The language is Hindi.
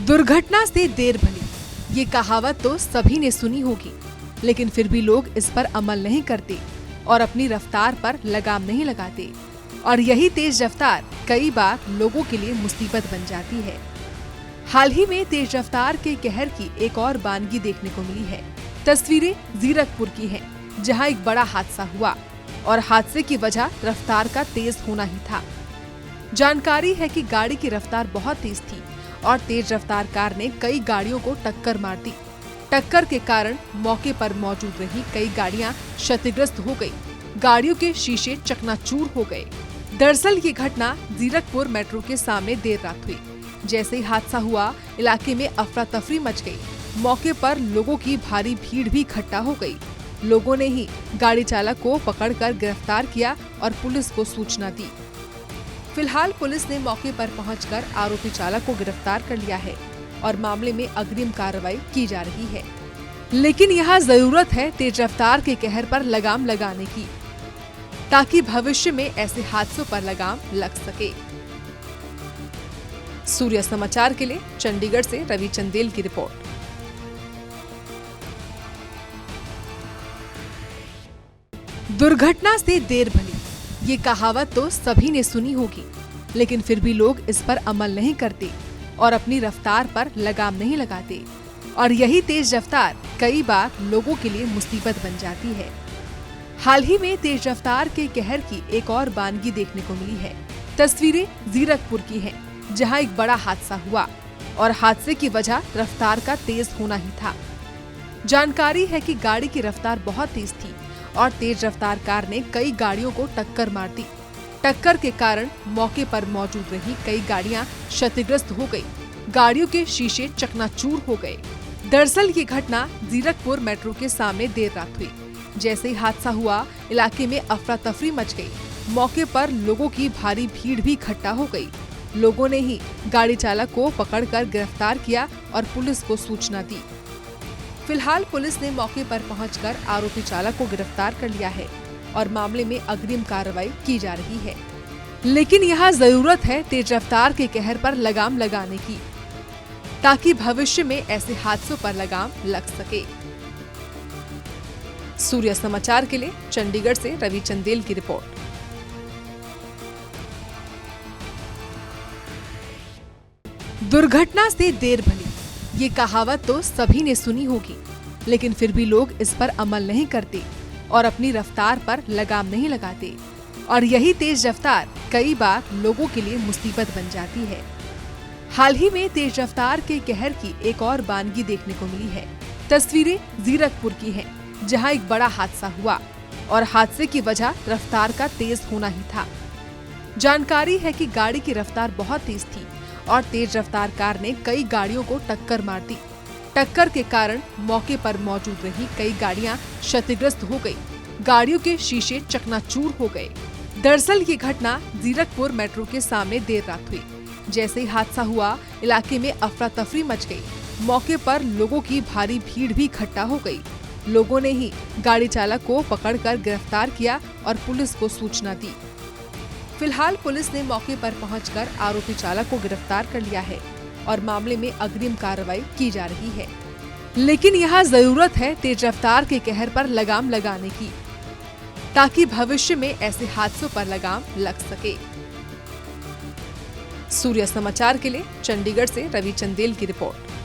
दुर्घटना से देर भली, ये कहावत तो सभी ने सुनी होगी, लेकिन फिर भी लोग इस पर अमल नहीं करते और अपनी रफ्तार पर लगाम नहीं लगाते। और यही तेज रफ्तार कई बार लोगों के लिए मुसीबत बन जाती है। हाल ही में तेज रफ्तार के कहर की एक और बानगी देखने को मिली है। तस्वीरें जीरकपुर की हैं, जहां एक बड़ा हादसा हुआ और हादसे की वजह रफ्तार का तेज होना ही था। जानकारी है कि गाड़ी की रफ्तार बहुत तेज थी और तेज रफ्तार कार ने कई गाड़ियों को टक्कर मार दी। टक्कर के कारण मौके पर मौजूद रही कई गाड़ियां क्षतिग्रस्त हो गई। गाड़ियों के शीशे चकनाचूर हो गए। दरअसल ये घटना जीरकपुर मेट्रो के सामने देर रात हुई। जैसे ही हादसा हुआ, इलाके में अफरा तफरी मच गई। मौके पर लोगों की भारी भीड़ भी इकट्ठा हो गई। लोगों ने ही गाड़ी चालक को पकड़कर गिरफ्तार किया और पुलिस को सूचना दी। फिलहाल पुलिस ने मौके पर पहुंचकर आरोपी चालक को गिरफ्तार कर लिया है और मामले में अग्रिम कार्रवाई की जा रही है। लेकिन यहाँ जरूरत है तेज रफ्तार के कहर पर लगाम लगाने की, ताकि भविष्य में ऐसे हादसों पर लगाम लग सके। सूर्य समाचार के लिए चंडीगढ़ से रवि चंदेल की रिपोर्ट। दुर्घटना से देर भली, ये कहावत तो सभी ने सुनी होगी, लेकिन फिर भी लोग इस पर अमल नहीं करते और अपनी रफ्तार पर लगाम नहीं लगाते। और यही तेज रफ्तार कई बार लोगों के लिए मुसीबत बन जाती है। हाल ही में तेज रफ्तार के कहर की एक और बानगी देखने को मिली है। तस्वीरें जीरकपुर की हैं, जहां एक बड़ा हादसा हुआ और हादसे की वजह रफ्तार का तेज होना ही था। जानकारी है कि गाड़ी की रफ्तार बहुत तेज थी और तेज रफ्तार कार ने कई गाड़ियों को टक्कर मार दी। टक्कर के कारण मौके पर मौजूद रही कई गाड़ियां क्षतिग्रस्त हो गई। गाड़ियों के शीशे चकनाचूर हो गए। दरअसल ये घटना जीरकपुर मेट्रो के सामने देर रात हुई। जैसे ही हादसा हुआ, इलाके में अफरा तफरी मच गई। मौके पर लोगों की भारी भीड़ भी इकट्ठा हो गई। लोगों ने ही गाड़ी चालक को पकड़कर गिरफ्तार किया और पुलिस को सूचना दी। फिलहाल पुलिस ने मौके पर पहुंचकर आरोपी चालक को गिरफ्तार कर लिया है और मामले में अग्रिम कार्रवाई की जा रही है। लेकिन यहाँ जरूरत है तेज रफ्तार के कहर पर लगाम लगाने की, ताकि भविष्य में ऐसे हादसों पर लगाम लग सके। सूर्य समाचार के लिए चंडीगढ़ से रवि चंदेल की रिपोर्ट। दुर्घटना से देर भली, ये कहावत तो सभी ने सुनी होगी, लेकिन फिर भी लोग इस पर अमल नहीं करते और अपनी रफ्तार पर लगाम नहीं लगाते। और यही तेज रफ्तार कई बार लोगों के लिए मुसीबत बन जाती है। हाल ही में तेज रफ्तार के कहर की एक और बानगी देखने को मिली है। तस्वीरें जीरकपुर की हैं, जहां एक बड़ा हादसा हुआ और हादसे की वजह रफ्तार का तेज होना ही था। जानकारी है कि गाड़ी की रफ्तार बहुत तेज थी और तेज रफ्तार कार ने कई गाड़ियों को टक्कर मार दी। टक्कर के कारण मौके पर मौजूद रही कई गाड़ियां क्षतिग्रस्त हो गई। गाड़ियों के शीशे चकनाचूर हो गए। दरअसल ये घटना जीरकपुर मेट्रो के सामने देर रात हुई। जैसे ही हादसा हुआ, इलाके में अफरा तफरी मच गई। मौके पर लोगों की भारी भीड़ भी इकट्ठा हो गई। लोगों ने ही गाड़ी चालक को पकड़कर गिरफ्तार किया और पुलिस को सूचना दी। फिलहाल पुलिस ने मौके पर पहुंचकर आरोपी चालक को गिरफ्तार कर लिया है और मामले में अग्रिम कार्रवाई की जा रही है। लेकिन यहाँ जरूरत है तेज रफ्तार के कहर पर लगाम लगाने की, ताकि भविष्य में ऐसे हादसों पर लगाम लग सके। सूर्य समाचार के लिए चंडीगढ़ से रवि चंदेल की रिपोर्ट।